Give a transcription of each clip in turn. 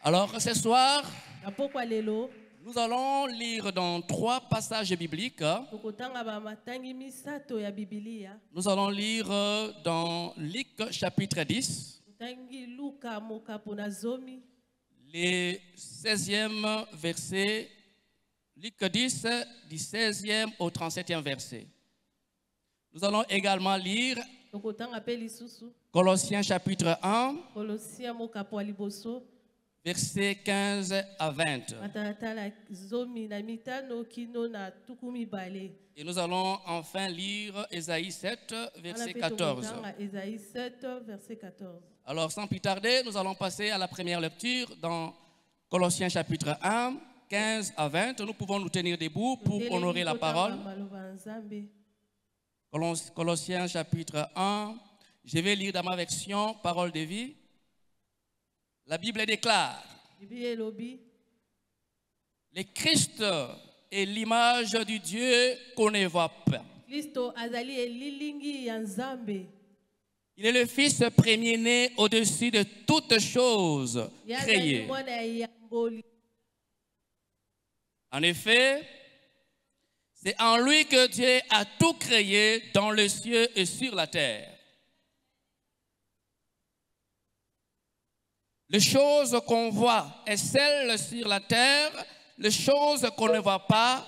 Alors ce soir, nous allons lire dans 3 passages bibliques. Nous allons lire dans Luc chapitre 10, les 16e versets, Luc 10, du 16e au 37e verset. Nous allons également lire Colossiens chapitre 1, versets 15 à 20. Et nous allons enfin lire Ésaïe 7, verset 14. Alors sans plus tarder, nous allons passer à la première lecture dans Colossiens chapitre 1, 15 à 20. Nous pouvons nous tenir debout pour honorer la parole. Colossiens chapitre 1, je vais lire dans ma version Parole de vie. La Bible déclare: le Christ est l'image du Dieu qu'on ne voit pas. Il est le Fils premier-né au-dessus de toutes choses créées. En effet, c'est en lui que Dieu a tout créé dans les cieux et sur la terre. Les choses qu'on voit et celles sur la terre, les choses qu'on ne voit pas,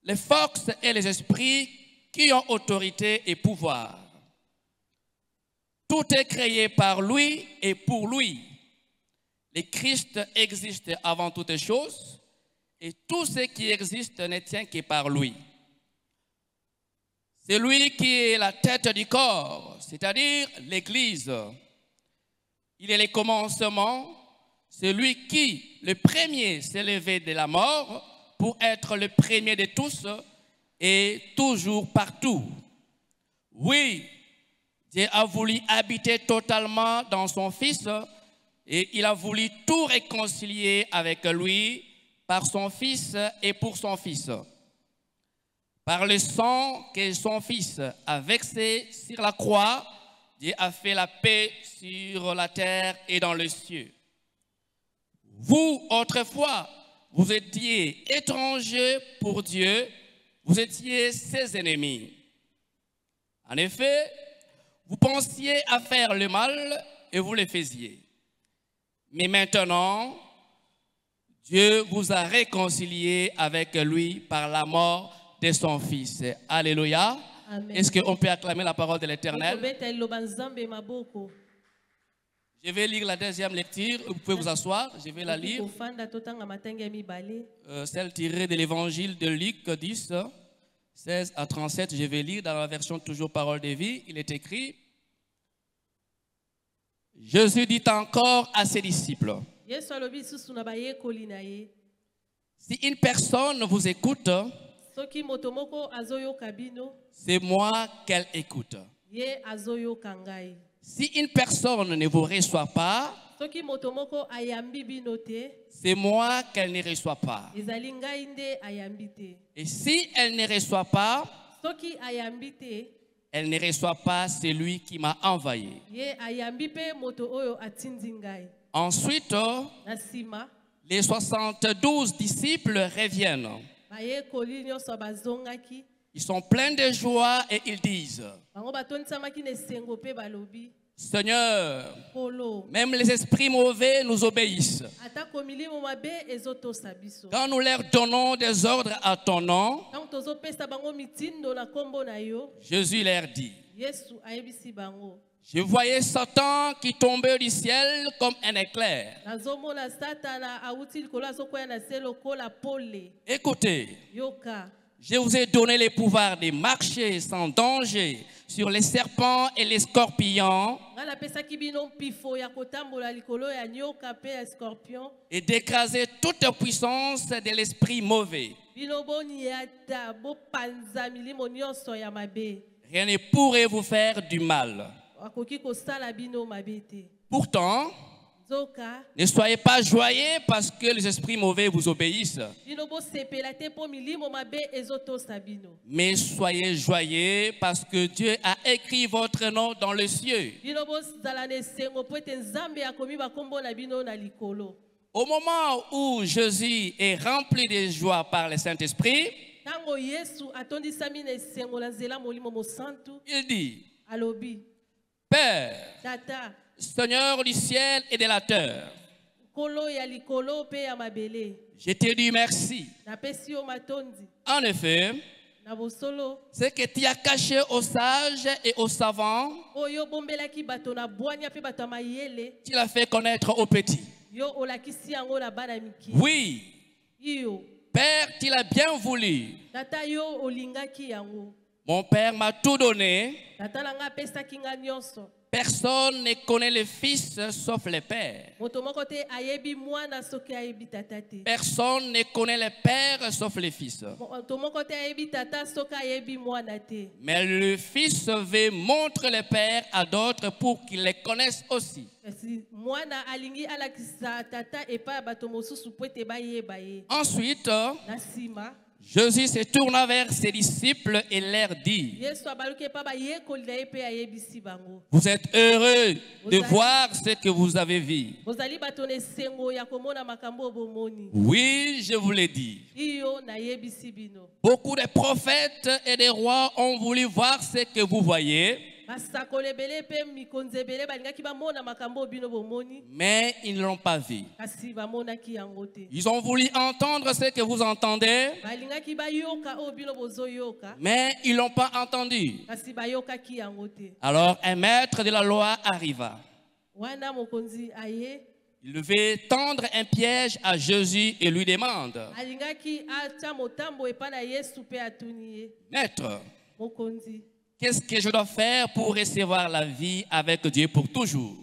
les forces et les esprits qui ont autorité et pouvoir. Tout est créé par lui et pour lui. Le Christ existe avant toutes choses et tout ce qui existe ne tient que par lui. C'est lui qui est la tête du corps, c'est-à-dire l'Église. Il est le commencement, c'est lui qui, le premier, s'est levé de la mort pour être le premier de tous et toujours partout. Oui, Dieu a voulu habiter totalement dans son Fils et il a voulu tout réconcilier avec lui par son Fils et pour son Fils. Par le sang que son Fils a versé sur la croix, Dieu a fait la paix sur la terre et dans les cieux. Vous, autrefois, vous étiez étrangers pour Dieu, vous étiez ses ennemis. En effet, vous pensiez à faire le mal et vous le faisiez. Mais maintenant, Dieu vous a réconciliés avec lui par la mort de son Fils. Alléluia. Est-ce qu'on peut acclamer la parole de l'Éternel? Je vais lire la deuxième lecture. Vous pouvez vous asseoir. Je vais la lire. Celle tirée de l'évangile de Luc 10, 16 à 37. Je vais lire dans la version toujours Parole de vie. Il est écrit: Jésus dit encore à ses disciples: si une personne vous écoute, c'est moi qu'elle écoute. Si une personne ne vous reçoit pas, c'est moi qu'elle ne reçoit pas. Et si elle ne reçoit pas, elle ne reçoit pas celui qui m'a envoyé. Ensuite, les 72 disciples reviennent. Ils sont pleins de joie et ils disent: Seigneur, même les esprits mauvais nous obéissent. Quand nous leur donnons des ordres à ton nom, Jésus leur dit: je voyais Satan qui tombait du ciel comme un éclair. Écoutez, je vous ai donné le pouvoir de marcher sans danger sur les serpents et les scorpions et d'écraser toute puissance de l'esprit mauvais. Rien ne pourrait vous faire du mal. Pourtant, Ne soyez pas joyeux parce que les esprits mauvais vous obéissent. Mais soyez joyeux parce que Dieu a écrit votre nom dans les cieux. Au moment où Jésus est rempli de joie par le Saint-Esprit, il dit, Père, Seigneur du ciel et de la terre, je te dis merci. En effet, ce que tu as caché aux sages et aux savants, tu l'as fait connaître aux petits. Oui, Père, tu l'as bien voulu. Mon Père m'a tout donné. Personne ne connaît le Fils sauf le Père. Personne ne connaît le Père sauf le Fils. Mais le Fils veut montrer le Père à d'autres pour qu'ils le connaissent aussi. Ensuite, Jésus se tourna vers ses disciples et leur dit, vous êtes heureux de voir ce que vous avez vu. Oui, je vous l'ai dit. Beaucoup de prophètes et de rois ont voulu voir ce que vous voyez, mais ils ne l'ont pas vu. Ils ont voulu entendre ce que vous entendez, mais ils ne l'ont pas entendu. Alors un maître de la loi arriva. Il veut tendre un piège à Jésus et lui demande, Maître, qu'est-ce que je dois faire pour recevoir la vie avec Dieu pour toujours?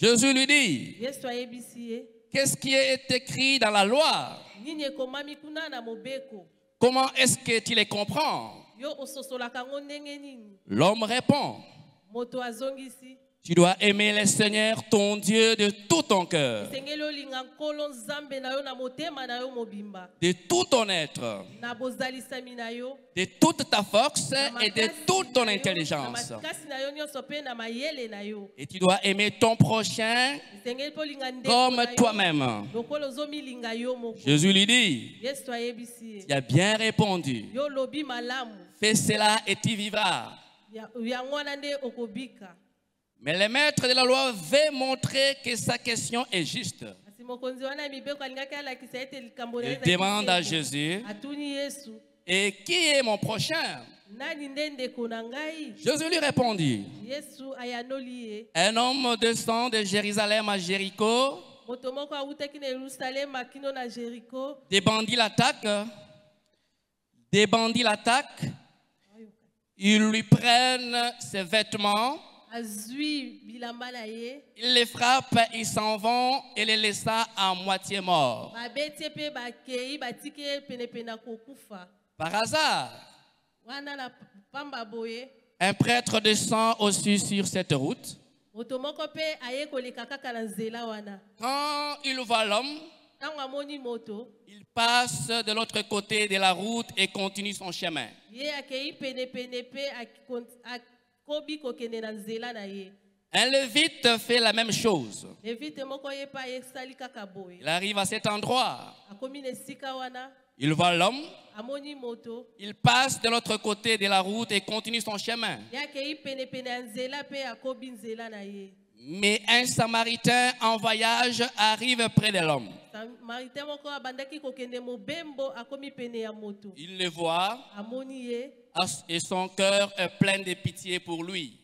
Jésus lui dit, qu'est-ce qui est écrit dans la loi? Comment est-ce que tu les comprends? L'homme répond, tu dois aimer le Seigneur ton Dieu de tout ton cœur, de tout ton être, de toute ta force et de toute ton intelligence. Et tu dois aimer ton prochain comme toi-même. Jésus lui dit, tu as bien répondu. Fais cela et tu vivras. Mais le maître de la loi veut montrer que sa question est juste. Il demande à Jésus, et qui est mon prochain? Jésus lui répondit, un homme descend de Jérusalem à Jéricho. Des bandits l'attaquent. Ils lui prennent ses vêtements. Ils les frappent, ils s'en vont et les laissa à moitié morts. Par hasard, un prêtre descend aussi sur cette route. Quand il voit l'homme, il passe de l'autre côté de la route et continue son chemin. Un lévite fait la même chose. Il arrive à cet endroit. Il voit l'homme. Il passe de l'autre côté de la route et continue son chemin. Mais un Samaritain en voyage arrive près de l'homme. Il le voit et son cœur est plein de pitié pour lui.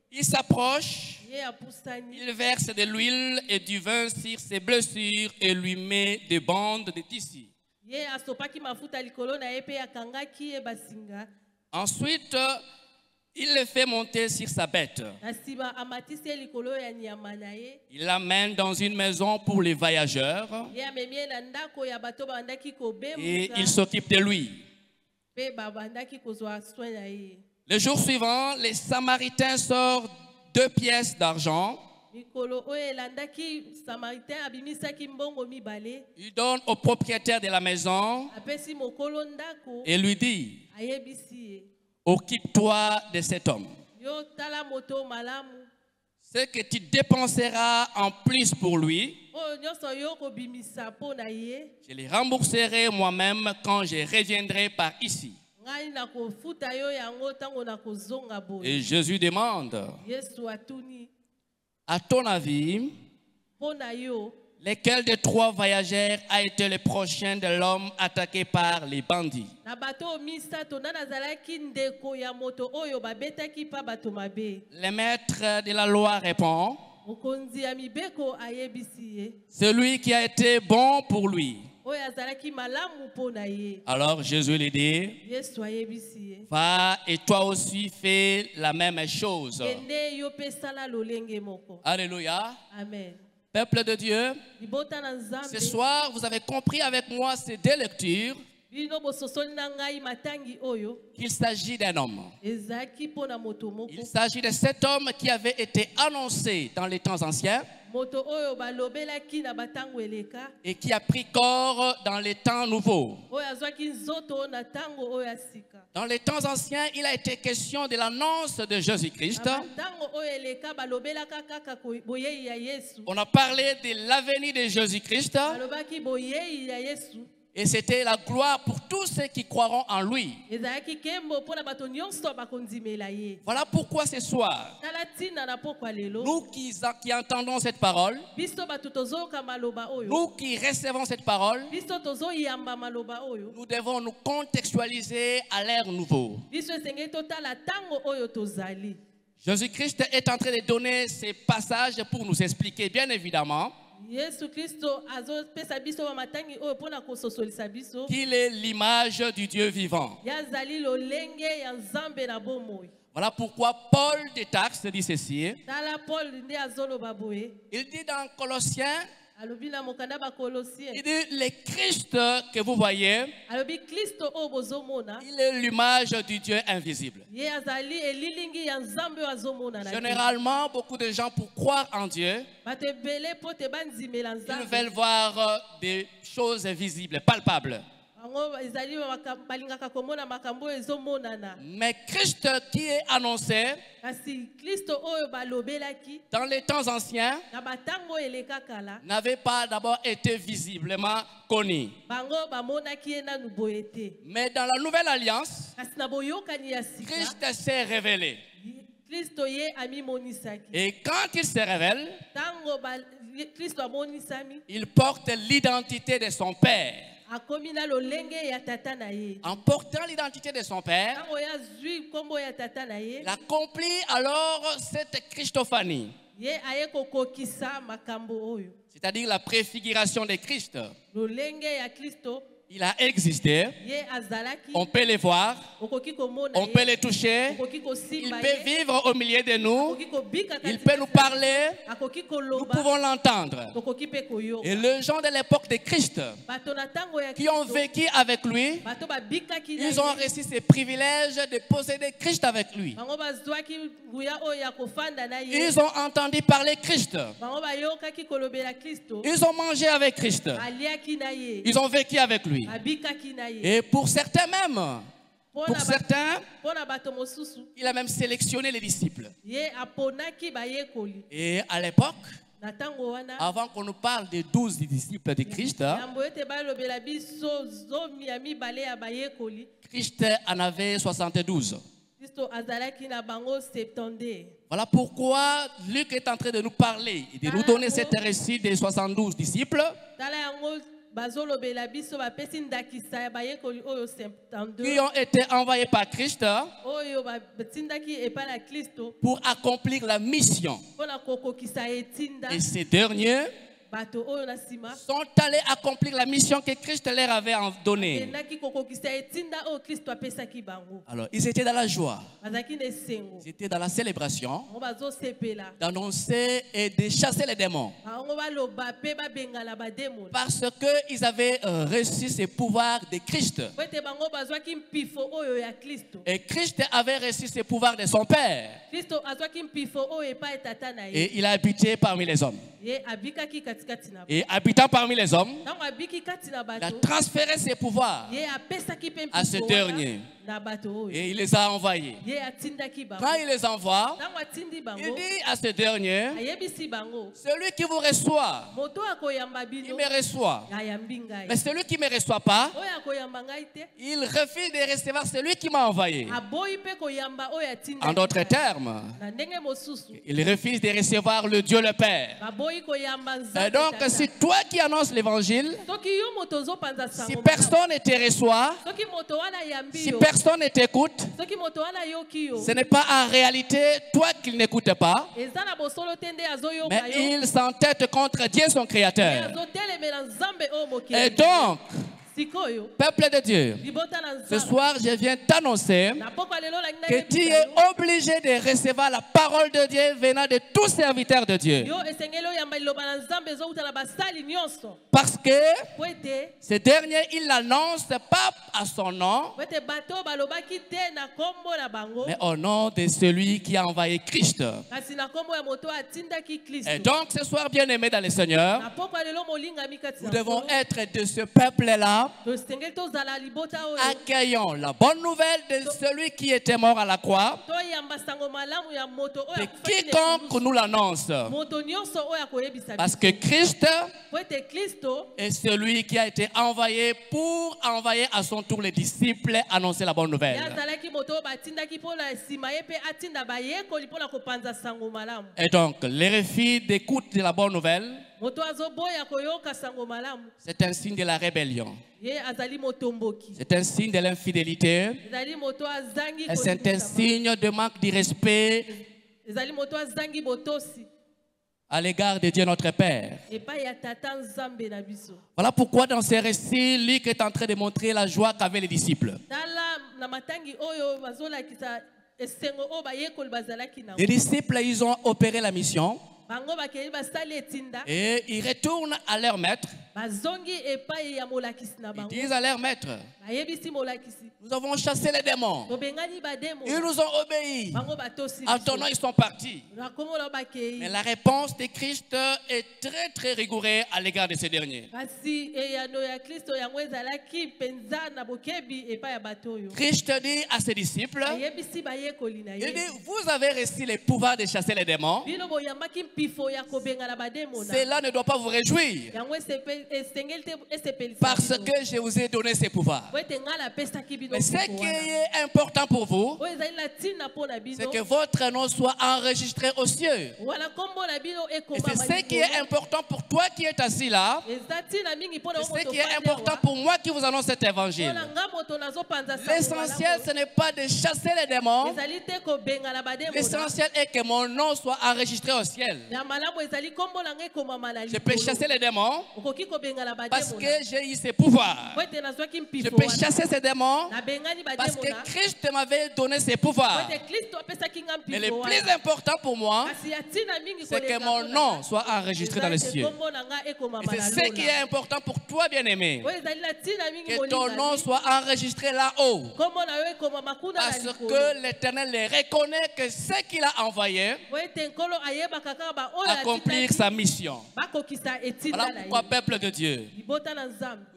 Il s'approche, il verse de l'huile et du vin sur ses blessures et lui met des bandes de tissu. Ensuite, il le fait monter sur sa bête. Il l'amène dans une maison pour les voyageurs et il s'occupe de lui. Le jour suivant, les Samaritains sortent 2 pièces d'argent. Il donne au propriétaire de la maison et lui dit, occupe-toi de cet homme. Ce que tu dépenseras en plus pour lui, je les rembourserai moi-même quand je reviendrai par ici. Et Jésus demande, à ton avis, lequel des 3 voyageurs a été le prochain de l'homme attaqué par les bandits? Le maître de la loi répond, celui qui a été bon pour lui. Alors Jésus lui dit, va et toi aussi fais la même chose. Alléluia. Amen. Peuple de Dieu, ce soir vous avez compris avec moi ces 2 lectures qu'il s'agit d'un homme. Il s'agit de cet homme qui avait été annoncé dans les temps anciens et qui a pris corps dans les temps nouveaux. Dans les temps anciens, il a été question de l'annonce de Jésus-Christ. On a parlé de l'avenir de Jésus-Christ. Et c'était la gloire pour tous ceux qui croiront en lui. Voilà pourquoi ce soir, nous qui entendons cette parole, nous qui recevons cette parole, nous devons nous contextualiser à l'ère nouveau. Jésus-Christ est en train de donner ces passages pour nous expliquer, bien évidemment, qu'il est l'image du Dieu vivant. Voilà pourquoi Paul détaxe dit ceci. Il dit dans Colossiens, il dit le Christ que vous voyez, il est l'image du Dieu invisible. Généralement, beaucoup de gens pour croire en Dieu, ils veulent voir des choses visibles, palpables. Mais Christ qui est annoncé dans les temps anciens n'avait pas d'abord été visiblement connu. Mais dans la nouvelle alliance, Christ s'est révélé. Et quand il se révèle, il porte l'identité de son Père. En portant l'identité de son Père, il accomplit alors cette Christophanie, c'est-à-dire la préfiguration de Christ. Il a existé, on peut le voir, on peut le toucher, il peut vivre au milieu de nous, il peut nous parler, nous pouvons l'entendre. Et les gens de l'époque de Christ qui ont vécu avec lui, ils ont reçu ces privilèges de posséder Christ avec lui. Ils ont entendu parler Christ. Ils ont mangé avec Christ. Ils ont vécu avec lui. Et pour certains même, il a même sélectionné les disciples. Et à l'époque, avant qu'on nous parle des 12 disciples de Christ, Christ en avait 72. Voilà pourquoi Luc est en train de nous parler et de nous donner cet récit des 72 disciples qui ont été envoyés par Christ pour accomplir la mission. Et ces derniers sont allés accomplir la mission que Christ leur avait donnée. Alors, ils étaient dans la joie, ils étaient dans la célébration, d'annoncer et de chasser les démons. Parce qu'ils avaient reçu ce pouvoir de Christ. Et Christ avait reçu ce pouvoir de son Père. Et il a habité parmi les hommes. Et habitant parmi les hommes, il a transféré ses pouvoirs à ce dernier. Et il les a envoyés. Quand il les envoie, il dit à ce dernier, celui qui vous reçoit, il me reçoit. Mais celui qui ne me reçoit pas, il refuse de recevoir celui qui m'a envoyé. En d'autres termes, il refuse de recevoir le Dieu le Père. Et donc, si toi qui annonces l'évangile, si personne ne te reçoit, si personne ne t'écoute, ce n'est pas en réalité toi qu'il n'écoute pas, mais il s'entête contre Dieu son Créateur. Et donc, peuple de Dieu, ce soir je viens t'annoncer que tu es obligé de recevoir la parole de Dieu venant de tous serviteurs de Dieu. Parce que ce dernier, il l'annonce pas à son nom, mais au nom de celui qui a envoyé Christ. Et donc ce soir, bien aimé dans le Seigneur, nous devons être de ce peuple-là. Accueillons la bonne nouvelle de celui qui était mort à la croix, de quiconque nous l'annonce. Parce que Christ est celui qui a été envoyé pour envoyer à son tour les disciples annoncer la bonne nouvelle. Et donc, les refus d'écoute de la bonne nouvelle, c'est un signe de la rébellion. C'est un signe de l'infidélité. Et c'est un signe de manque de respect à l'égard de Dieu notre Père. Voilà pourquoi dans ces récits, Luc est en train de montrer la joie qu'avaient les disciples. Les disciples, ils ont opéré la mission. Et ils retournent à leur maître. Ils disent à leur maître, nous avons chassé les démons. Ils nous ont obéi. En ton nom, ils sont partis. Mais la réponse de Christ est très très rigoureuse à l'égard de ces derniers. Christ dit à ses disciples, il dit, vous avez reçu le pouvoir de chasser les démons. Cela ne doit pas vous réjouir. Parce que je vous ai donné ces pouvoirs. Mais ce qui est important pour vous, c'est que votre nom soit enregistré aux cieux. Et c'est ce qui est important pour toi qui es assis là. Et ce qui est important pour moi qui vous annonce cet évangile. L'essentiel, ce n'est pas de chasser les démons. L'essentiel est que mon nom soit enregistré au ciel. Je peux chasser les démons parce que j'ai eu ces pouvoirs. Je peux chasser ces démons parce que Christ m'avait donné ces pouvoirs. Mais le plus important pour moi, c'est que mon nom soit enregistré dans les cieux. Et c'est ce qui est important pour toi, bien-aimé. Que ton nom soit enregistré là-haut. Parce que l'Éternel les reconnaît que ce qu'il a envoyé, accomplir sa mission. Voilà pourquoi, peuple de Dieu, nous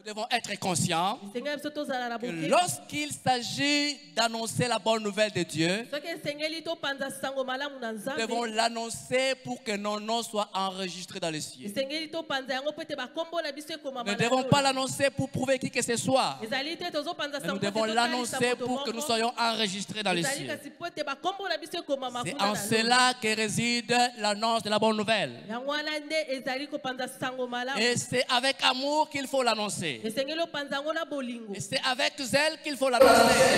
devons être conscients que lorsqu'il s'agit d'annoncer la bonne nouvelle de Dieu, nous devons l'annoncer pour que nos noms soient enregistrés dans les cieux. Nous ne devons pas l'annoncer pour prouver qui que ce soit. Mais nous devons l'annoncer pour que nous soyons enregistrés dans les cieux. C'est en cela que réside l'annonce de la bonne nouvelle. Et c'est avec amour qu'il faut l'annoncer. Et c'est avec zèle qu'il faut l'annoncer. Et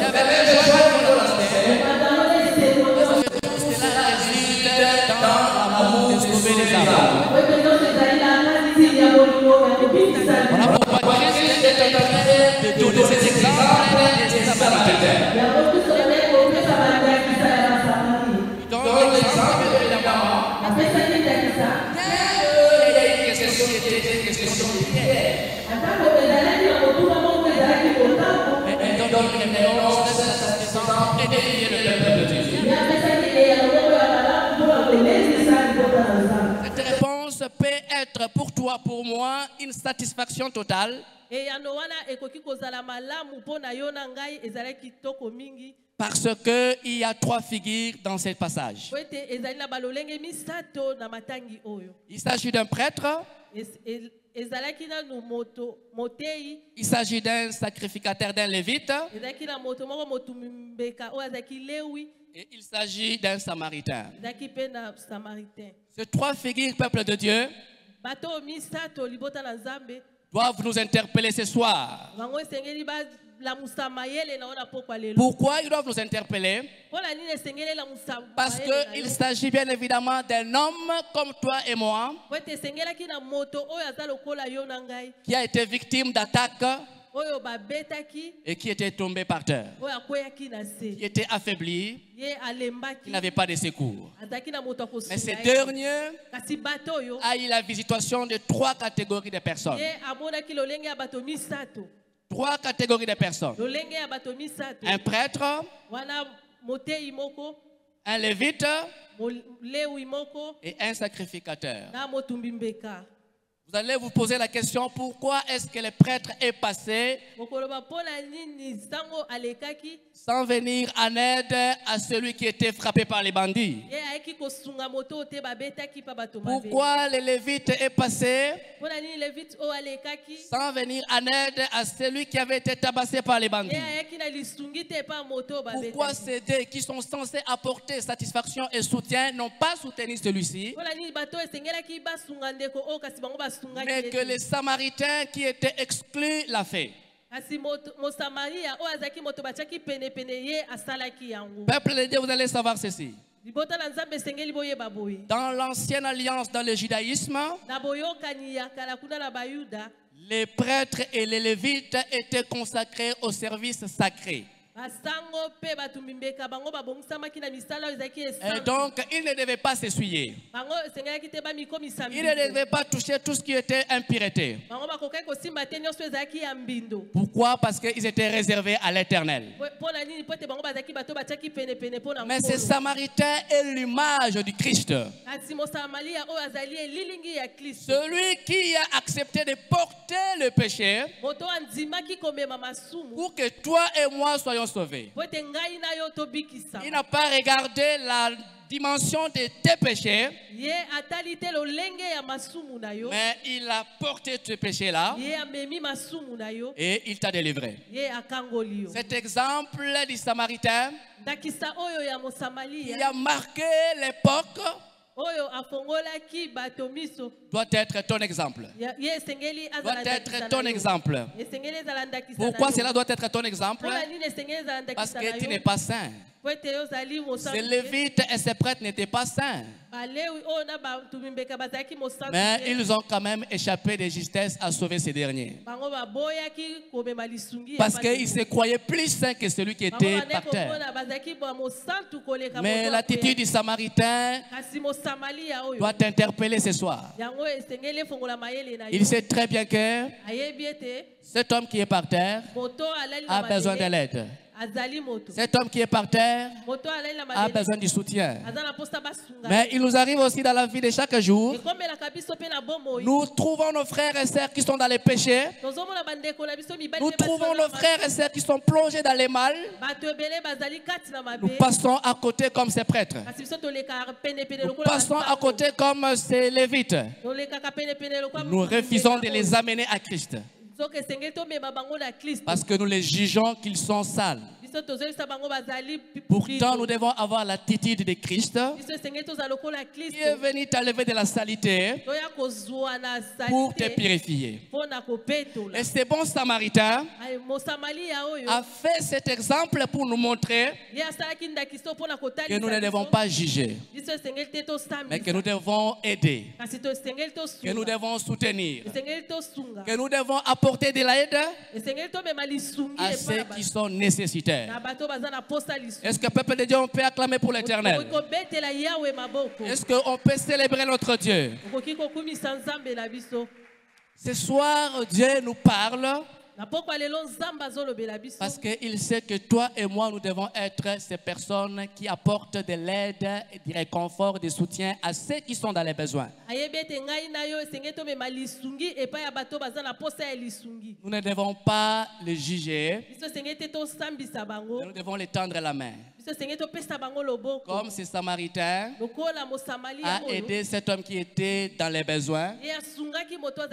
avec joie qu'il faut l'annoncer. Cela réside dans l'amour de sauver les le peuple de Dieu. Cette réponse peut être pour toi, pour moi, une satisfaction totale. Parce qu'il y a 3 figures dans ce passage. Il s'agit d'un prêtre. Il s'agit d'un sacrificateur, d'un lévite. Et il s'agit d'un samaritain. Ces 3 figures, peuple de Dieu, doivent nous interpeller ce soir. Pourquoi ils doivent nous interpeller? Parce qu'il s'agit bien évidemment d'un homme comme toi et moi qui a été victime d'attaques et qui était tombé par terre, qui était affaibli, qui n'avait pas de secours. Mais ces derniers a eu la visitation de 3 catégories de personnes. 3 catégories de personnes. Un prêtre, un lévite et un sacrificateur. Vous allez vous poser la question, pourquoi est-ce que le prêtre est passé sans venir en aide à celui qui était frappé par les bandits? Pourquoi le lévite est passé sans venir en aide à celui qui avait été tabassé par les bandits? Pourquoi ces deux qui sont censés apporter satisfaction et soutien n'ont pas soutenu celui-ci, mais que les Samaritains qui étaient exclus l'a fait? Peuple de Dieu, vous allez savoir ceci. Dans l'ancienne alliance, dans le judaïsme, les prêtres et les lévites étaient consacrés au service sacré. Et donc, il ne devait pas s'essuyer. Il ne devait pas toucher tout ce qui était impureté. Pourquoi? Parce qu'ils étaient réservés à l'Éternel. Mais ces Samaritains est l'image du Christ. Celui qui a accepté de porter le péché pour que toi et moi soyons sauvés. Il n'a pas regardé la dimension de tes péchés, mais il a porté tes péchés-là et il t'a délivré. Cet exemple du Samaritain qui a marqué l'époque doit être ton exemple. Doit être ton exemple. Pourquoi cela doit être ton exemple? Parce que tu n'es pas saint. Ces lévites et ces prêtres n'étaient pas saints. Mais ils ont quand même échappé de justesse à sauver ces derniers. Parce qu'ils se croyaient plus saints que celui qui était par terre. Mais l'attitude du Samaritain doit t'interpeller ce soir. Il sait très bien que cet homme qui est par terre a besoin de l'aide. Cet homme qui est par terre a besoin du soutien. Mais il nous arrive aussi dans la vie de chaque jour. Nous trouvons nos frères et sœurs qui sont dans les péchés. Nous trouvons nos frères et sœurs qui sont plongés dans les mal. Nous passons à côté comme ces prêtres. Nous passons à côté comme ces lévites. Nous refusons de les amener à Christ. Parce que nous les jugeons qu'ils sont sales. Pourtant, nous devons avoir l'attitude de Christ qui est venu t'enlever de la saleté pour te purifier. Et ce bon Samaritain a fait cet exemple pour nous montrer que nous ne devons pas juger, mais que nous devons aider, que nous devons soutenir, que nous devons apporter de l'aide à ceux qui sont nécessitaires. Est-ce que peuple de Dieu, on peut acclamer pour l'Éternel? Est-ce qu'on peut célébrer notre Dieu? Ce soir, Dieu nous parle Parce qu'il sait que toi et moi, nous devons être ces personnes qui apportent de l'aide, du réconfort, du soutien à ceux qui sont dans les besoins. Nous ne devons pas les juger, mais nous devons les tendre la main. Comme ce Samaritain a aidé cet homme qui était dans les besoins,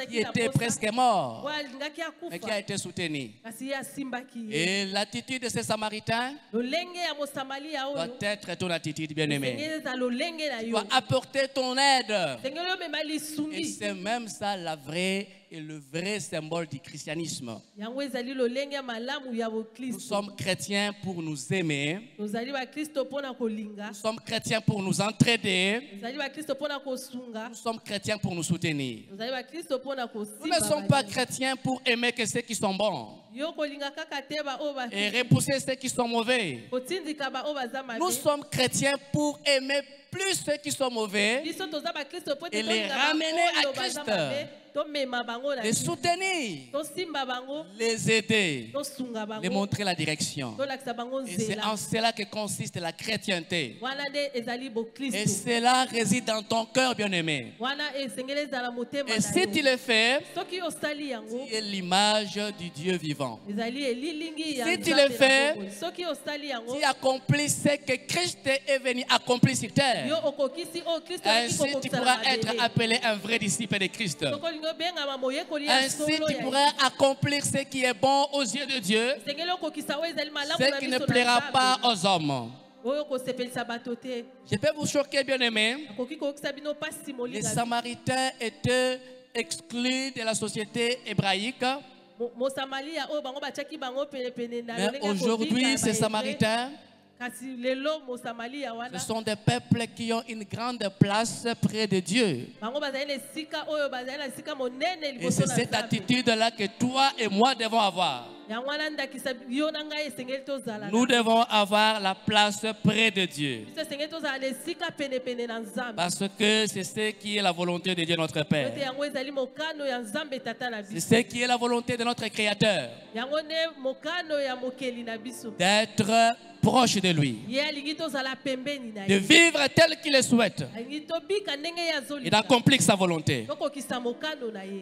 qui était presque mort, mais qui a été soutenu. Et l'attitude de ce Samaritain doit être ton attitude, bien-aimé. Tu dois apporter ton aide. Et c'est même ça la vraie et le vrai symbole du christianisme. Nous sommes chrétiens pour nous aimer. Nous sommes chrétiens pour nous entraider. Nous sommes chrétiens pour nous soutenir. Nous ne sommes pas chrétiens pour aimer que ceux qui sont bons et repousser ceux qui sont mauvais. Nous sommes chrétiens pour aimer plus ceux qui sont mauvais et les ramener à Christ, les soutenir, les aider, les montrer la direction. Et c'est en cela que consiste la chrétienté. Et cela réside dans ton cœur, bien-aimé. Et si tu le fais, tu es l'image du Dieu vivant. Si tu le fais, tu accomplis ce que Christ est venu accomplir sur terre. Ainsi, tu pourras être appelé un vrai disciple de Christ. Ainsi, tu pourras accomplir ce qui est bon aux yeux de Dieu, ce qui ne plaira pas aux hommes. Je peux vous choquer, bien-aimés. Les Samaritains étaient exclus de la société hébraïque. Mais aujourd'hui, ces Samaritains, ce sont des peuples qui ont une grande place près de Dieu. Et c'est cette attitude-là que toi et moi devons avoir. Nous devons avoir la place près de Dieu. Parce que c'est ce qui est la volonté de Dieu notre Père. C'est ce qui est la volonté de notre Créateur. D'être proche de lui, de vivre tel qu'il le souhaite et d'accomplir sa volonté.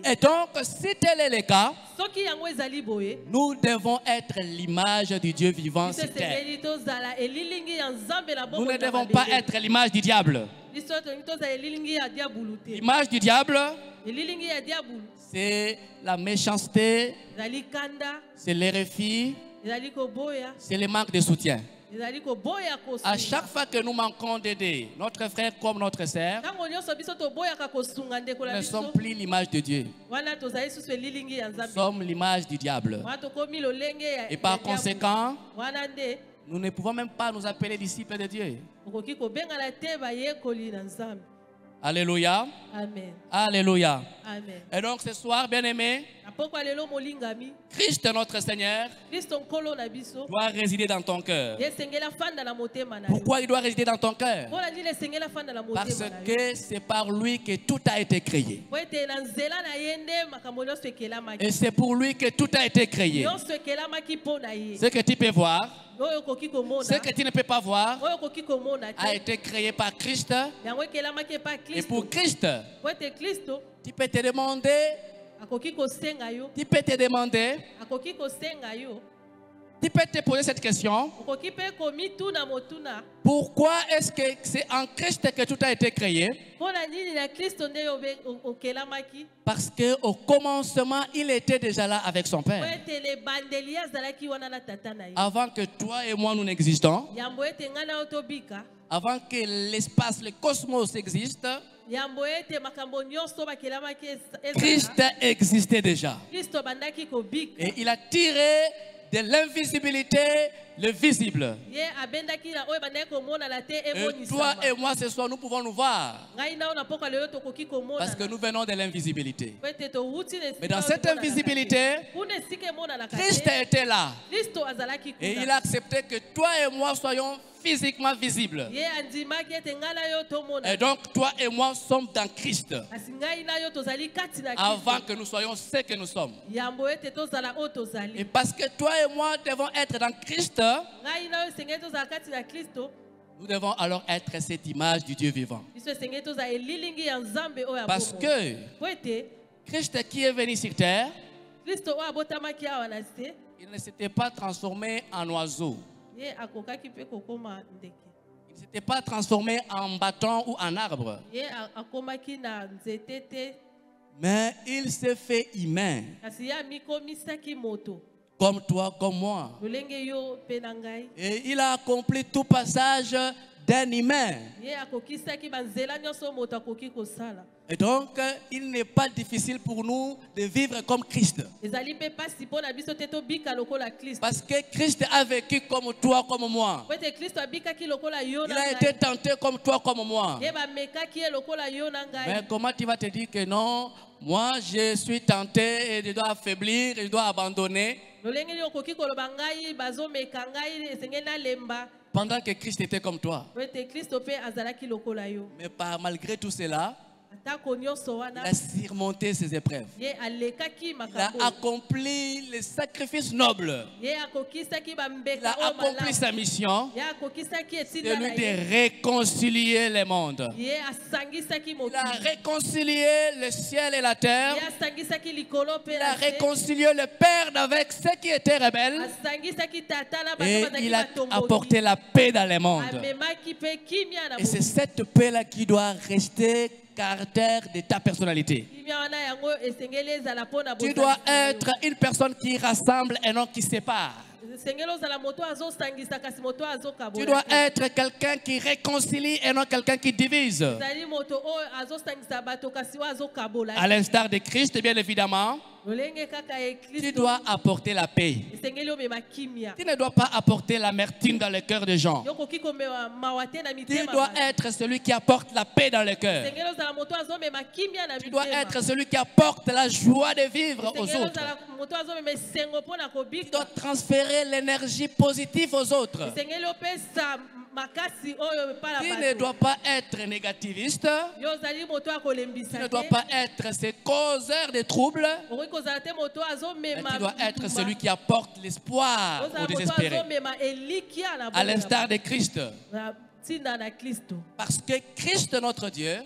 Et donc, si tel est le cas, nous devons être l'image du Dieu vivant sur terre. Nous ne devons pas être l'image du diable. L'image du diable, c'est la méchanceté, c'est l'érefie, c'est le manque de soutien. À chaque fois que nous manquons d'aider notre frère comme notre sœur, nous ne sommes plus l'image de Dieu. Nous sommes l'image du diable. Et par conséquent, nous ne pouvons même pas nous appeler disciples de Dieu. Alléluia. Amen. Alléluia. Amen. Et donc ce soir, bien-aimé, Christ notre Seigneur doit résider dans ton cœur. Pourquoi il doit résider dans ton cœur? Parce que c'est par lui que tout a été créé. Et c'est pour lui que tout a été créé. Ce que tu peux voir, ce que tu ne peux pas voir, a été créé par Christ. Et pour Christ, tu peux te demander, tu peux te poser cette question. Pourquoi est-ce que c'est en Christ que tout a été créé? Parce qu'au commencement, il était déjà là avec son Père. Avant que toi et moi nous n'existons, avant que l'espace, le cosmos existe, Christ existait déjà. Et il a tiré de l'invisibilité le visible. Et toi et moi, ce soir, nous pouvons nous voir. Parce que nous venons de l'invisibilité. Mais dans cette invisibilité, Christ était là. Et il a accepté que toi et moi soyons physiquement visibles. Et donc, toi et moi sommes dans Christ. Avant que nous soyons ce que nous sommes. Et parce que toi et moi devons être dans Christ, nous devons alors être cette image du Dieu vivant. Parce que Christ qui est venu sur terre, il ne s'était pas transformé en oiseau. Il ne s'était pas transformé en bâton ou en arbre. Mais il s'est fait humain. Comme toi, comme moi. Et il a accompli tout passage d'un humain. Et donc, il n'est pas difficile pour nous de vivre comme Christ. Parce que Christ a vécu comme toi, comme moi. Il a été tenté comme toi, comme moi. Mais comment tu vas te dire que non, moi je suis tenté et je dois affaiblir, et je dois abandonner? Pendant que Christ était comme toi. Mais malgré tout cela, il a surmonté ses épreuves. Il a accompli les sacrifices nobles. Il a accompli sa mission. C'est lui de réconcilier le monde. Il a réconcilié le ciel et la terre. Il a réconcilié le Père avec ceux qui étaient rebelles. Et il a apporté la paix dans le monde. Et c'est cette paix-là qui doit rester caractère de ta personnalité. Tu dois être une personne qui rassemble et non qui sépare. Tu dois être quelqu'un qui réconcilie et non quelqu'un qui divise. À l'instar de Christ, bien évidemment, tu dois apporter la paix. Tu ne dois pas apporter l'amertume dans le cœur des gens. Tu dois être celui qui apporte la paix dans le cœur. Tu dois être celui qui apporte la joie de vivre aux autres. Tu dois transférer l'énergie positive aux autres. Tu ne dois pas être négativiste. Tu ne dois pas être ce causeur de troubles. Mais tu dois être celui qui apporte l'espoir aux désespérés. À l'instar de Christ. Parce que Christ, notre Dieu,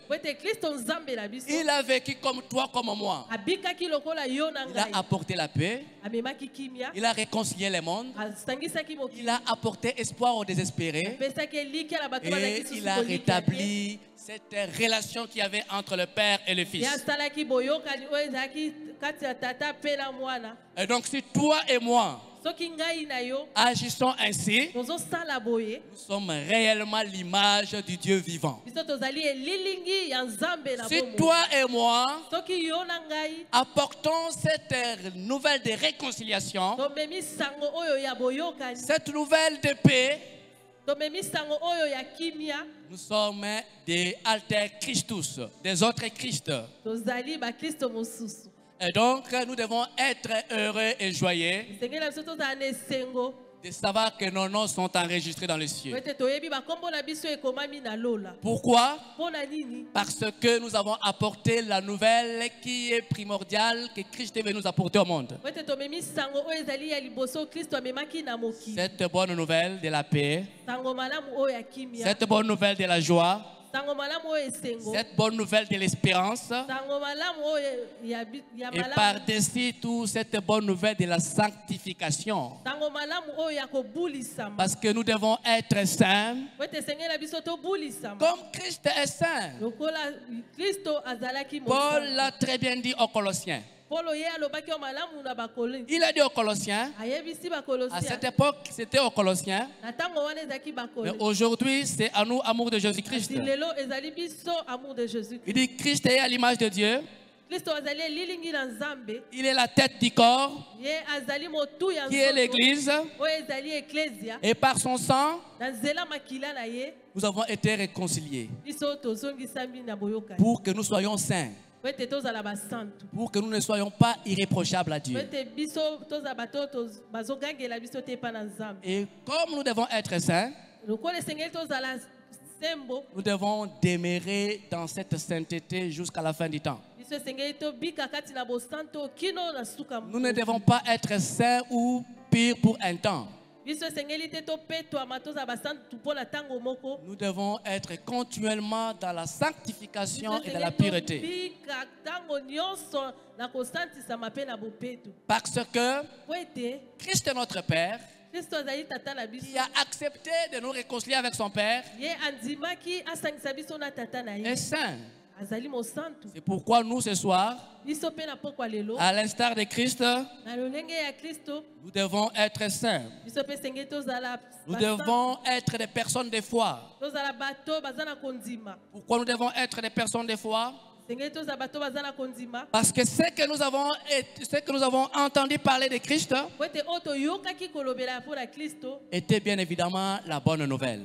il a vécu comme toi, comme moi. Il a apporté la paix. Il a réconcilié le monde. Il a apporté espoir aux désespérés. Et il a rétabli cette relation qu'il y avait entre le Père et le Fils. Et donc si toi et moi agissons ainsi, nous sommes réellement l'image du Dieu vivant. Si toi et moi apportons cette nouvelle de réconciliation, cette nouvelle de paix, nous sommes des alter Christus, des autres Christ. Et donc, nous devons être heureux et joyeux de savoir que nos noms sont enregistrés dans les cieux. Pourquoi? Parce que nous avons apporté la nouvelle qui est primordiale que Christ est venu nous apporter au monde. Cette bonne nouvelle de la paix, cette bonne nouvelle de la joie, cette bonne nouvelle de l'espérance, et par-dessus tout, cette bonne nouvelle de la sanctification. Parce que nous devons être saints comme Christ est saint. Paul l'a très bien dit aux Colossiens. Il a dit aux Colossiens, à cette époque c'était aux Colossiens, mais aujourd'hui c'est à nous, amour de Jésus-Christ. Il dit Christ est à l'image de Dieu. Il est la tête du corps, qui est l'Église. Et par son sang, nous avons été réconciliés pour que nous soyons saints, pour que nous ne soyons pas irréprochables à Dieu. Et comme nous devons être saints, nous devons demeurer dans cette sainteté jusqu'à la fin du temps. Nous ne devons pas être saints ou purs pour un temps. Nous devons être continuellement dans la sanctification et dans la pureté. Parce que Christ est notre Père, qui a accepté de nous réconcilier avec son Père, est saint. C'est pourquoi nous, ce soir, à l'instar de Christ, nous devons être saints. Nous devons être des personnes de foi. Pourquoi nous devons être des personnes de foi? Parce que ce que nous avons entendu parler de Christ était bien évidemment la bonne nouvelle.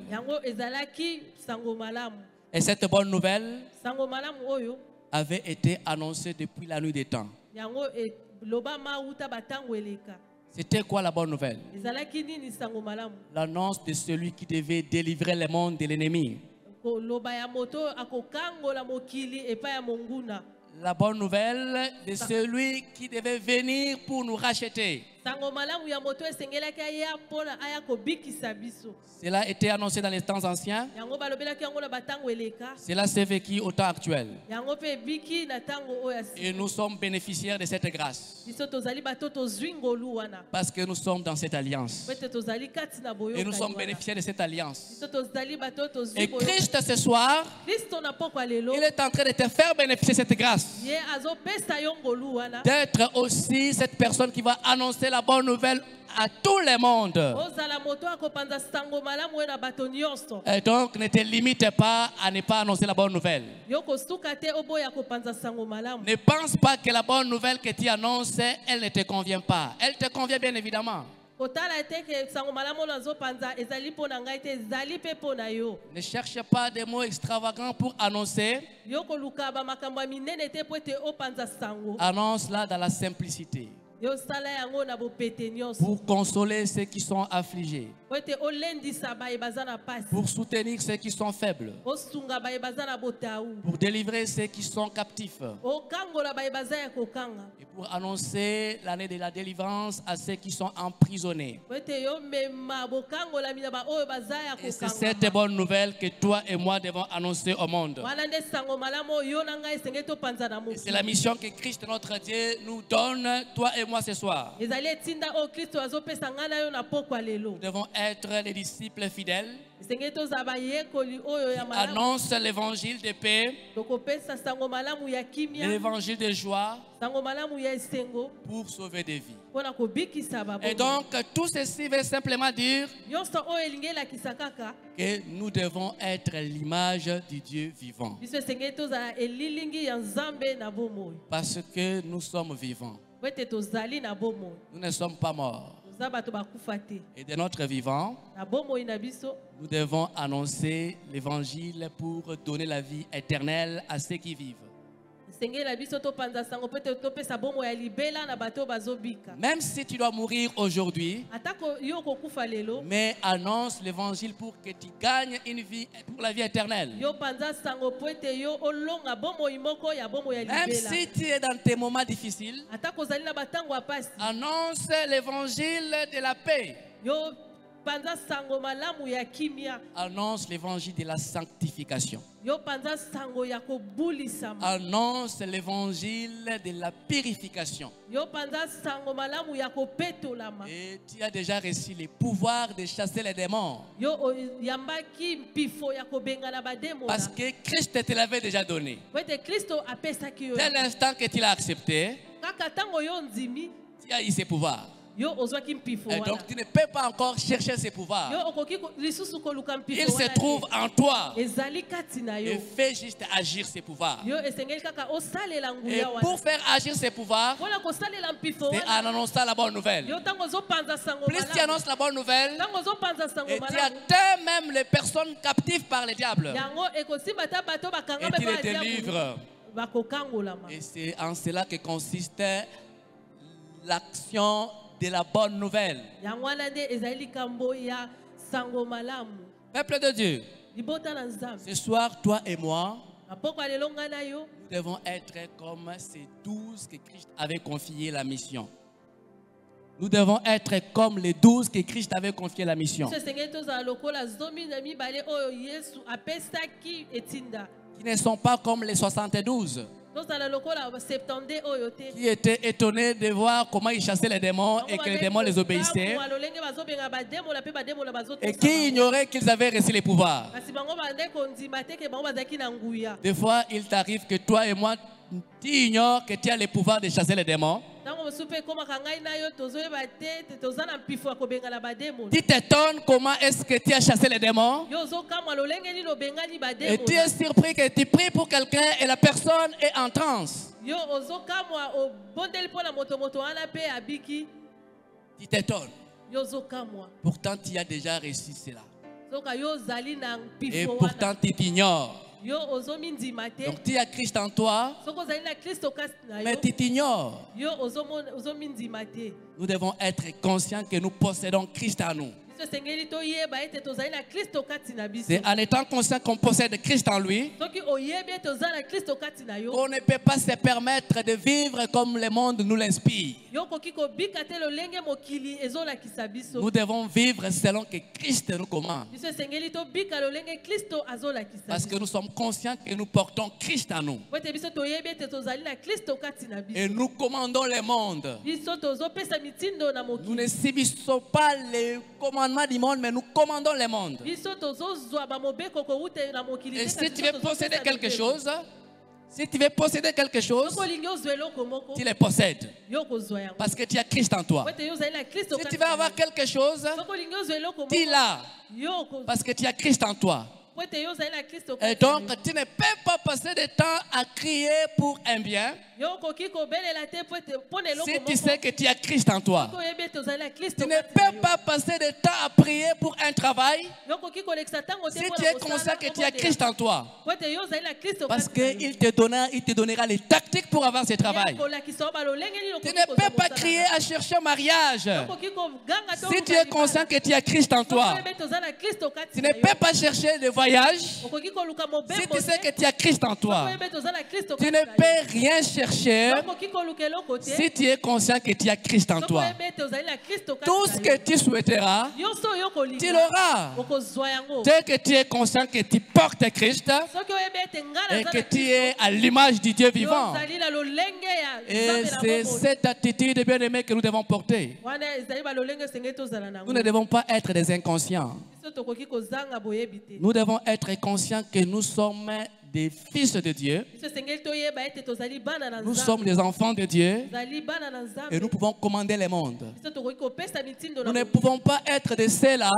Et cette bonne nouvelle avait été annoncée depuis la nuit des temps. C'était quoi la bonne nouvelle? L'annonce de celui qui devait délivrer le monde de l'ennemi. La bonne nouvelle de celui qui devait venir pour nous racheter. Cela a été annoncé dans les temps anciens. Cela s'est vécu au temps actuel. Et nous sommes bénéficiaires de cette grâce. Parce que nous sommes dans cette alliance. Et nous sommes bénéficiaires de cette alliance. Et Christ ce soir, il est en train de te faire bénéficier de cette grâce. D'être aussi cette personne qui va annoncer la bonne nouvelle à tout le monde. Et donc ne te limite pas à ne pas annoncer la bonne nouvelle. Ne pense pas que la bonne nouvelle que tu annonces, elle ne te convient pas. Elle te convient bien évidemment. Ne cherche pas des mots extravagants pour annoncer. Annonce-la dans la simplicité. Pour consoler ceux qui sont affligés. Pour soutenir ceux qui sont faibles. Pour délivrer ceux qui sont captifs. Et pour annoncer l'année de la délivrance à ceux qui sont emprisonnés. Et c'est cette bonne nouvelle que toi et moi devons annoncer au monde. Et c'est la mission que Christ notre Dieu nous donne, toi et moi ce soir. Nous devons être les disciples fidèles qui annoncent l'évangile de paix, l'évangile de joie pour sauver des vies. Et donc tout ceci veut simplement dire que nous devons être l'image du Dieu vivant. Parce que nous sommes vivants. Nous ne sommes pas morts. Et de notre vivant, nous devons annoncer l'évangile pour donner la vie éternelle à ceux qui vivent. Même si tu dois mourir aujourd'hui, mais annonce l'évangile pour que tu gagnes une vie pour la vie éternelle. Même si tu es dans tes moments difficiles, annonce l'évangile de la paix. Annonce l'évangile de la sanctification. Annonce l'évangile de la purification. Et tu as déjà reçu le pouvoir de chasser les démons. Parce que Christ te l'avait déjà donné. Dès l'instant que tu l'as accepté, tu as eu ce pouvoir. Et donc tu ne peux pas encore chercher ses pouvoirs. Il se trouve en toi. Et fais juste agir ses pouvoirs. Et pour faire agir ses pouvoirs, c'est en annonçant la bonne nouvelle. Plus tu annonces la bonne nouvelle, et tu atteins même les personnes captives par les diables. Et tu les délivres. Et c'est en cela que consiste l'action de la bonne nouvelle. Peuple de Dieu, ce soir, toi et moi, nous devons être comme ces 12 que Christ avait confié la mission. Nous devons être comme les 12 que Christ avait confié la mission. Qui ne sont pas comme les 72. Qui étaient étonnés de voir comment ils chassaient les démons et que les démons les obéissaient. Et qui ignoraient qu'ils avaient reçu les pouvoirs. Des fois, il t'arrive que toi et moi, tu ignores que tu as le pouvoir de chasser les démons. Tu t'étonnes comment est-ce que tu as chassé les démons. Et tu es surpris que tu pries pour quelqu'un et la personne est en transe. Tu t'étonnes. Pourtant, tu as déjà reçu cela. Et pourtant, tu t'ignores. Donc tu as Christ en toi, mais tu t'ignores. Nous devons être conscients que nous possédons Christ en nous. C'est en étant conscient qu'on possède Christ en lui qu'on ne peut pas se permettre de vivre comme le monde nous l'inspire. Nous devons vivre selon que Christ nous commande. Parce que nous sommes conscients que nous portons Christ en nous. Et nous commandons le monde. Nous ne subissons pas les commandements du monde, mais nous commandons le monde. Et si tu veux posséder quelque chose, tu le possèdes. Parce que tu as Christ en toi. Si tu veux avoir quelque chose, tu l'as. Parce que tu as Christ en toi. Et donc, tu ne peux pas passer de temps à crier pour un bien si tu sais que tu as Christ en toi. Tu ne peux pas passer de temps à prier pour un travail si tu es conscient que tu as Christ en toi. Parce qu'il te donnera les tactiques pour avoir ce travail. Tu ne peux pas crier à chercher un mariage si tu es conscient que tu as Christ en toi. Tu ne peux pas chercher de voyage si tu sais que tu as Christ en toi. Tu ne peux rien chercher si tu es conscient que tu as Christ en toi. Tout ce que tu souhaiteras, tu l'auras. Dès que tu es conscient que tu portes Christ et que tu es à l'image du Dieu vivant. Et c'est cette attitude, bien aimé, que nous devons porter. Nous ne devons pas être des inconscients. Nous devons être conscients que nous sommes des fils de Dieu. Nous sommes des enfants de Dieu et nous pouvons commander le monde. Nous ne pouvons pas être de ceux-là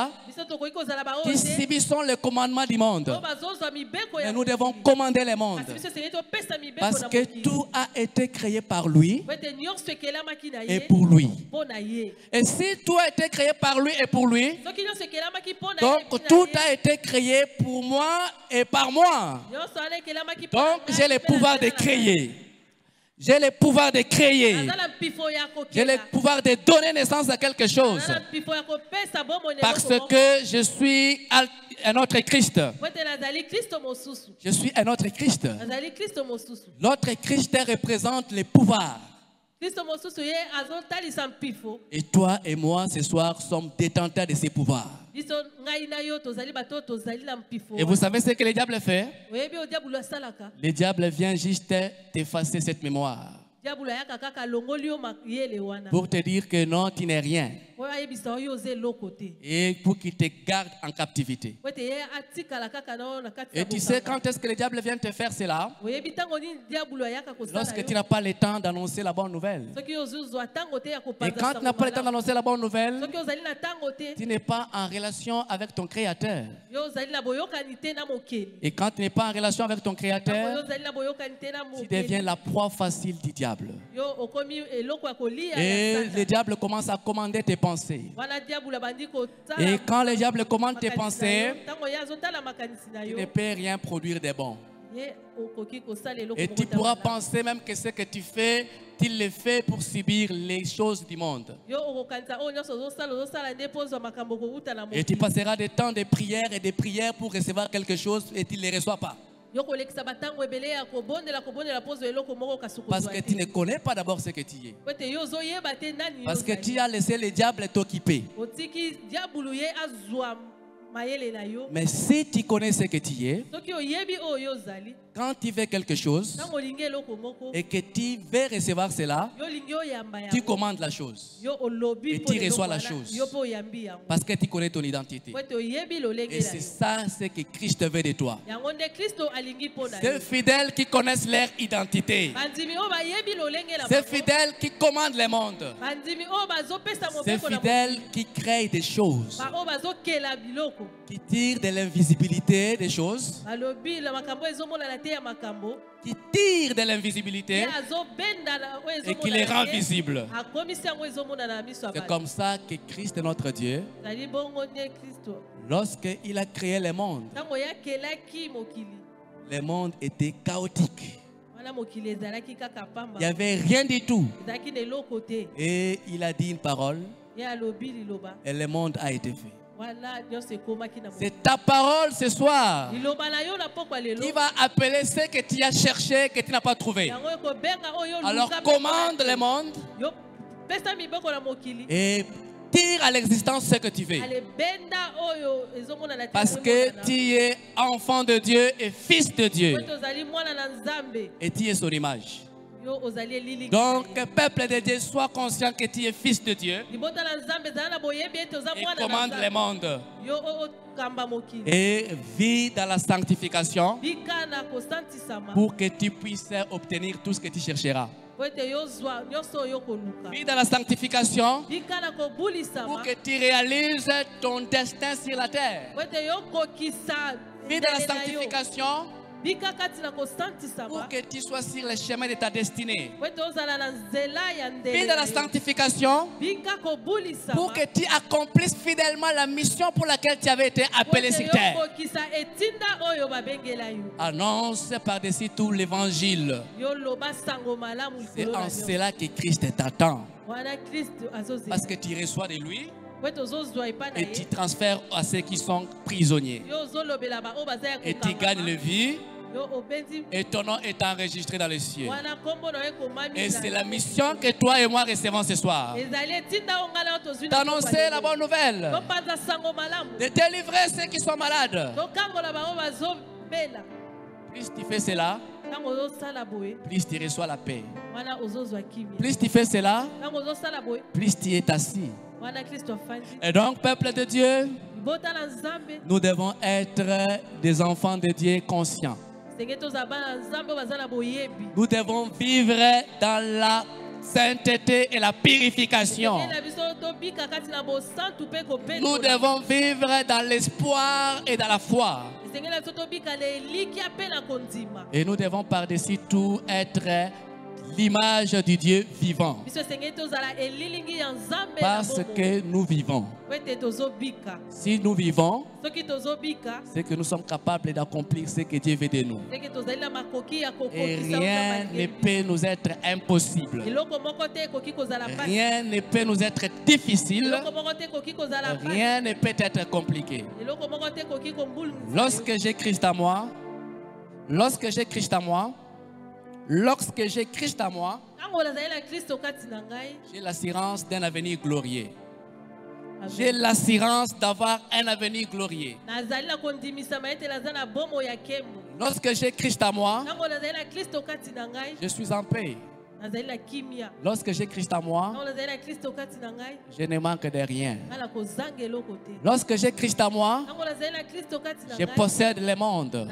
qui subissons le commandement du monde. Mais nous devons commander le monde. Parce que tout a été créé par lui et pour lui. Et si tout a été créé par lui et pour lui, donc tout a été créé pour moi et par moi. Donc j'ai le pouvoir de créer. J'ai le pouvoir de créer. J'ai le pouvoir de donner naissance à quelque chose. Parce que je suis un autre Christ. Je suis un autre Christ. L'autre Christ représente le pouvoir. Et toi et moi, ce soir, sommes détenteurs de ces pouvoirs. Et vous savez ce que le diable fait? Le diable vient juste effacer cette mémoire. pour te dire que non, tu n'es rien. Et pour qu'il te garde en captivité. Et tu sais quand est-ce que le diable vient te faire cela? Lorsque tu n'as pas le temps d'annoncer la bonne nouvelle. Et quand tu n'as pas le temps d'annoncer la bonne nouvelle, tu n'es pas en relation avec ton Créateur. Et quand tu n'es pas en relation avec ton Créateur, tu deviens la proie facile du diable. Et le diable commence à commander tes pensées. Et quand le diable commande tes pensées, tu ne peux rien produire de bon. Et tu pourras penser même que ce que tu fais, tu le fais pour subir les choses du monde. Et tu passeras des temps de prière et de prières pour recevoir quelque chose et tu ne le reçois pas. Parce que tu ne connais pas d'abord ce que tu es. Parce que tu as laissé le diable t'occuper. Mais si tu connais ce que tu es, quand tu fais quelque chose et que tu veux recevoir cela, tu commandes la chose et tu reçois la chose parce que tu connais ton identité. Et c'est ça ce que Christ veut de toi. Ces fidèles qui connaissent leur identité, ces fidèles qui commandent le monde, ces fidèles qui créent des choses, qui tirent de l'invisibilité des choses, qui tire de l'invisibilité et qui les rend visibles. C'est comme ça que Christ est notre Dieu. Lorsqu'il a créé le monde était chaotique. Il n'y avait rien du tout. Et il a dit une parole et le monde a été fait. C'est ta parole ce soir qui va appeler ce que tu as cherché, que tu n'as pas trouvé. Alors commande le monde et tire à l'existence ce que tu veux. Parce que tu es enfant de Dieu et fils de Dieu. Et tu es son image. Donc, peuple de Dieu, sois conscient que tu es fils de Dieu et commande le monde. Et vis dans la sanctification pour que tu puisses obtenir tout ce que tu chercheras. Vis dans la sanctification pour que tu réalises ton destin sur la terre. Vis dans la sanctification pour que tu sois sur le chemin de ta destinée. Vis dans la sanctification pour que tu accomplisses fidèlement la mission pour laquelle tu avais été appelé sur terre. Annonce par-dessus tout l'évangile. C'est en cela que Christ t'attend. Parce que tu reçois de lui et tu transfères à ceux qui sont prisonniers. Et tu gagnes le vie. Et ton nom est enregistré dans les cieux. Et c'est la mission que toi et moi recevons ce soir. D'annoncer la bonne nouvelle. De délivrer ceux qui sont malades. Plus tu fais cela, plus tu reçois la paix. Plus tu fais cela, plus tu es assis. Et donc, peuple de Dieu, nous devons être des enfants de Dieu conscients. Nous devons vivre dans la sainteté et la purification. Nous devons vivre dans l'espoir et dans la foi. Et nous devons par-dessus tout être l'image du Dieu vivant. Parce que nous vivons. Si nous vivons, c'est que nous sommes capables d'accomplir ce que Dieu veut de nous. Et rien ne peut nous être impossible. Rien ne peut nous être difficile. Rien ne peut être compliqué. Lorsque j'ai Christ à moi, lorsque j'ai Christ à moi, j'ai l'assurance d'un avenir glorieux. J'ai l'assurance d'avoir un avenir glorieux. Lorsque j'ai Christ à moi, je suis en paix. Lorsque j'ai Christ en moi, je ne manque de rien. Lorsque j'ai Christ en moi, je possède le monde.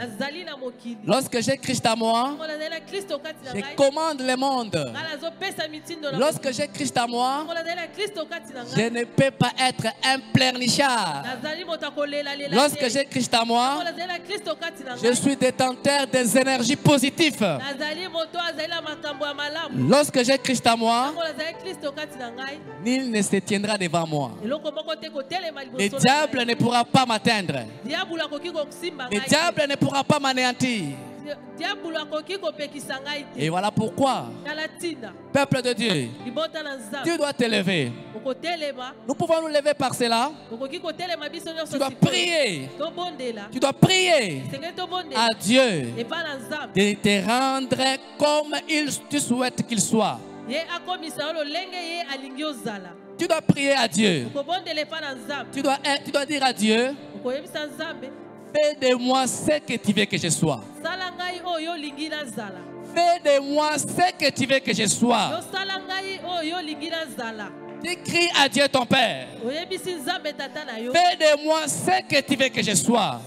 Lorsque j'ai Christ en moi, je commande le monde. Lorsque j'ai Christ en moi, je ne peux pas être un pleurnichard. Lorsque j'ai Christ en moi, je suis détenteur des énergies positives. Lorsque j'ai Christ en moi, nul ne se tiendra devant moi. Le diable ne pourra pas m'atteindre. Le diable ne pourra pas m'anéantir. Et voilà pourquoi, peuple de Dieu, tu dois te lever. Nous pouvons nous lever par cela. Tu dois prier. Tu dois prier à Dieu de te rendre comme tu souhaites qu'il soit. Tu dois prier à Dieu. Tu dois dire à Dieu, fais de moi ce que tu veux que je sois. Fais de moi ce que tu veux que je sois. Tu cries à Dieu ton Père. Fais de moi ce que tu veux que je sois.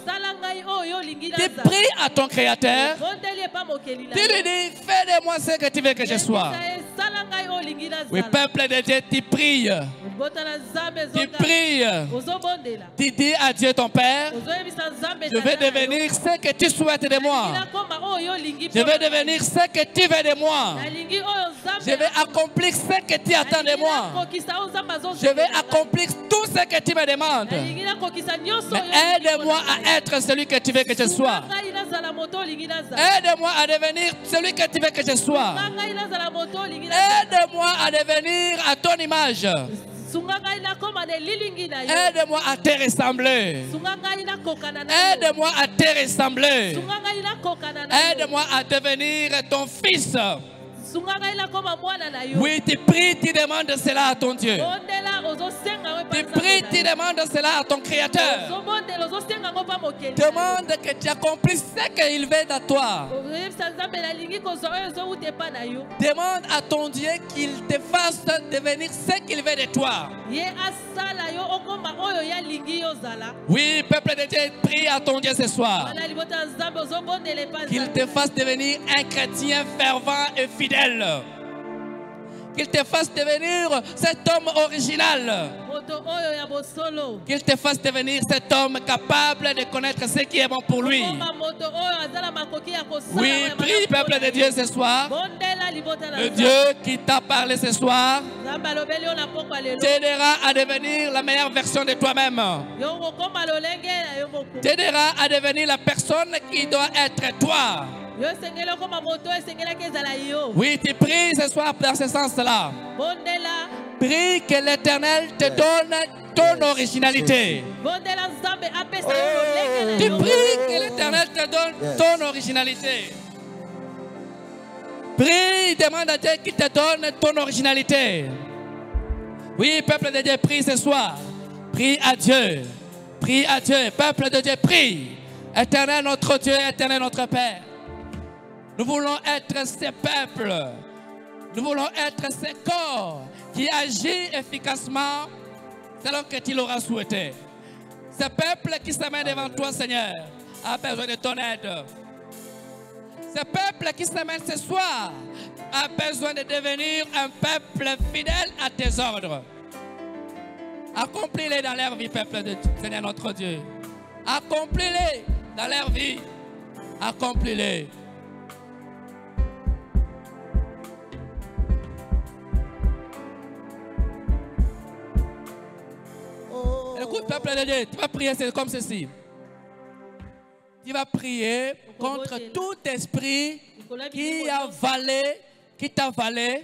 Tu pries à ton Créateur. Tu lui dis, fais de moi ce que tu veux que je sois. Oui, peuple de Dieu, tu pries. Tu pries. Tu dis à Dieu ton Père, je vais devenir ce que tu souhaites de moi. Je vais devenir ce que tu veux de moi. Je vais accomplir ce que tu attends de moi. Je vais accomplir tout ce que tu me demandes. Mais aide-moi à être celui que tu veux que je sois. Aide-moi à devenir celui que tu veux que je sois. Aide-moi à devenir à ton image. Aide-moi à te ressembler. Aide-moi à te ressembler. Aide-moi à devenir ton fils. Oui, tu pries, tu demandes cela à ton Dieu. Tu pries, tu demandes cela à ton Créateur. Demande que tu accomplisses ce qu'il veut de toi. Demande à ton Dieu qu'il te fasse devenir ce qu'il veut de toi. Oui, peuple de Dieu, prie à ton Dieu ce soir. Qu'il te fasse devenir un chrétien fervent et fidèle. Qu'il te fasse devenir cet homme original. Qu'il te fasse devenir cet homme capable de connaître ce qui est bon pour lui. Oui, prie, peuple de Dieu, ce soir. Le Dieu qui t'a parlé ce soir t'aidera à devenir la meilleure version de toi-même. T'aidera à devenir la personne qui doit être toi. Oui, tu pries ce soir dans ce sens-là. Prie que l'Éternel te donne ton originalité. Tu pries que l'Éternel te donne ton originalité. Prie, demande à Dieu qu'il te donne ton originalité. Oui, peuple de Dieu, prie ce soir. Prie à Dieu. Prie à Dieu. Peuple de Dieu, prie. Éternel notre Dieu, éternel notre Père. Nous voulons être ces peuples. Nous voulons être ces corps qui agissent efficacement selon que tu l'auras souhaité. Ce peuple qui se met devant toi, Seigneur, a besoin de ton aide. Ce peuple qui se met ce soir a besoin de devenir un peuple fidèle à tes ordres. Accomplis-les dans leur vie, peuple de Seigneur notre Dieu. Accomplis-les dans leur vie. Accomplis-les. Écoute, peuple de Dieu, tu vas prier comme ceci. Tu vas prier contre tout esprit qui t'a avalé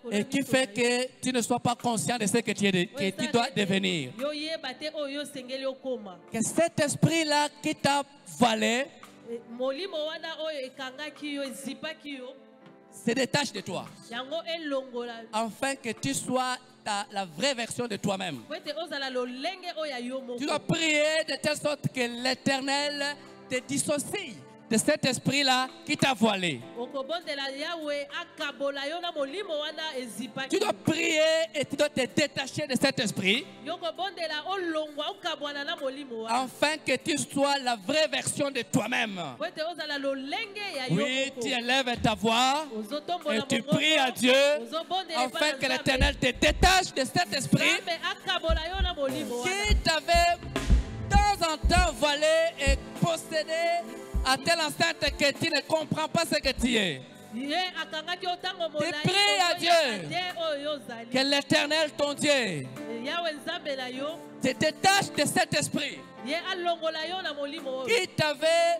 et qui fait que tu ne sois pas conscient de ce que tu dois devenir. Que cet esprit-là qui t'a avalé se détache de toi, afin que tu sois la vraie version de toi-même. Tu dois prier de telle sorte que l'Éternel te dissocie de cet esprit-là qui t'a voilé. Tu dois prier et tu dois te détacher de cet esprit afin que tu sois la vraie version de toi-même. Oui, tu élèves ta voix et tu pries à Dieu afin que l'Éternel te détache de cet esprit qui t'avait de temps en temps voilé et possédé à telle enceinte que tu ne comprends pas ce que tu es. Tu pries à Dieu que l'Éternel, ton Dieu, te détache de cet esprit qui t'avait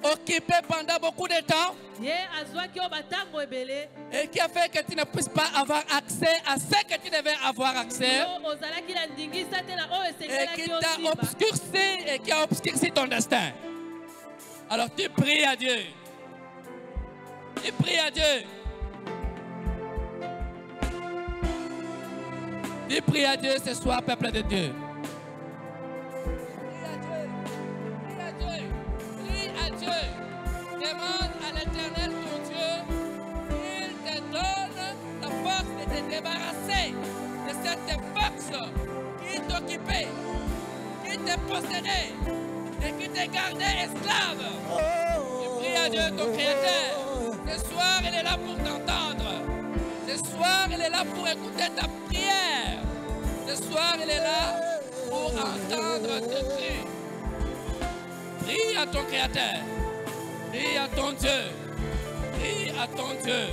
occupé pendant beaucoup de temps et qui a fait que tu ne puisses pas avoir accès à ce que tu devais avoir accès et qui t'a obscurci et qui a obscurci ton destin. Alors tu pries à Dieu. Tu pries à Dieu. Tu pries à Dieu ce soir, peuple de Dieu. Prie à Dieu. Prie à Dieu. Demande à l'Éternel ton Dieu qu'il te donne la force de te débarrasser de cette force qui t'occupait, qui te possédait et qui te gardait esclave. Tu pries à Dieu ton Créateur. Ce soir, il est là pour t'entendre. Ce soir, il est là pour écouter ta prière. Ce soir, il est là pour entendre tes cris. Prie à ton Créateur. Prie à ton Dieu. Prie à ton Dieu.